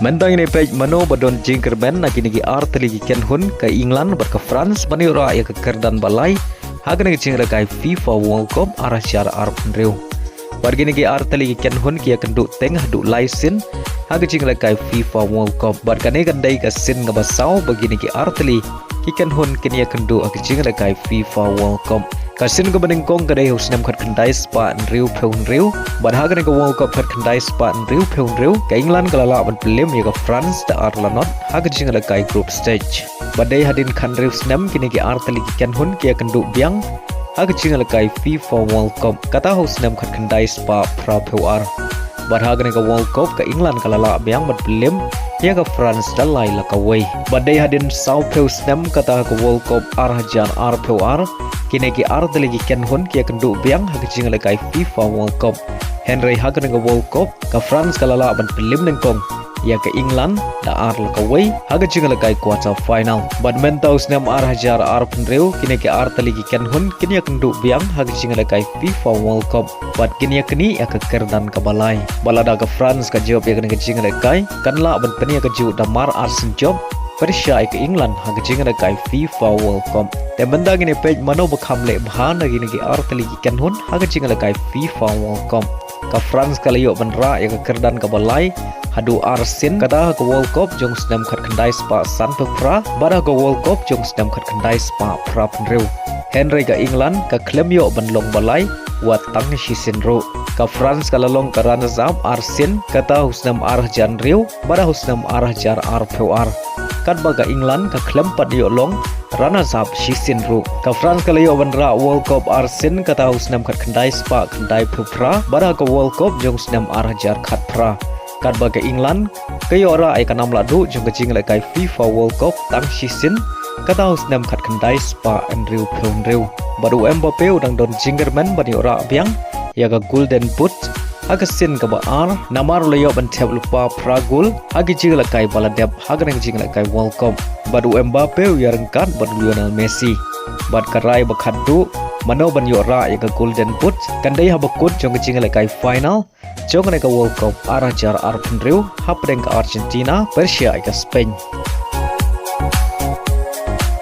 Mentang ini page mano badon jingkerben na kini arteli ken hun ke England ber ke France bani ora ya ke kerdan balai hagan ke jingra kai FIFA World Cup arah syar arab reu. Bargini ke arteli ken hun kia kenduk tengah duk laisin hagan jingra kai FIFA World Cup barkane kan dai ke sin ngabasau begini ke arteli ken hun kini ya kenduk ke jingra kai FIFA World Cup. Kasin ke bening kong kadai husnam khat khandai spa riu pheun riu badhagan ke World Cup khat khandai spa riu pheun riu ke England kalala ban pelim ya ke France da arlanot hagan jingra kai group stage badai hadin khan riu snam kini ke arteli ken hun kia kenduk biang hagan jingra kai FIFA World Cup kata husnam khat khandai spa pra pheuar badhagan ke World Cup ke England kalala biang ban pelim ya ke France dalai lakawai badai hadin sau peu snam kata ke World Cup arah jan ar pheuar kini ki arteli ken hun kia kenduk biang hagan jingra kai FIFA World Cup Henry hagan ke World Cup ke France kalala ban pelim nengkong ya ke England da ar lakawai hagan jingra kai quarter final badminton snam arah jar ar penreu kini ki arteli ken hun kini kenduk biang hagan jingra kai FIFA World Cup bad kini kini ya ke kerdan ke balai balada ke France ka job ya ke jingra kai kanla ban penia ke ju damar arsen job Persia ke England haga jingra kai FIFA World Cup. Tembenda gini page mano bekam le bahana gini ki arteli ken hun haga jingra kai FIFA World Cup. Ka France kala yo benra ya ke kerdan ke balai hadu arsin kata ke World Cup jong snam khat khandai spa san pra bada ke World Cup jong snam khat khandai spa pra penreu. Henry ke England ka klem yo benlong balai wat tang shisin ro. Ka France kala long ka ranazam arsin kata husnam arah jan riu bada husnam arah jar ar pheuar. Kan baga England ka klempat yo long runners up shisin ru ka France kala yo bandra World Cup arsin kata husnam khat khandai spa khandai phupra bara ka World Cup jong snam arah jar khat pra kan baga England ka yo ra ai kanam ladu jong kajing la kai FIFA World Cup tang shisin kata husnam khat khandai spa andrew phun riu baru Mbappe udang don jingerman bani ora biang ya ka golden boot Hagasin ka baar namar layo ban teb lupa pragul hagi jigla kai baladep hagan jigla kai World Cup badu Mbappe yarengkan ban Lionel Messi bad karai bakhaddu mano ban yora ya ka golden boot kandai habakut jong jigla kai final jong ka World Cup arah jar ar penreu hapdeng ka Argentina Persia ka Spain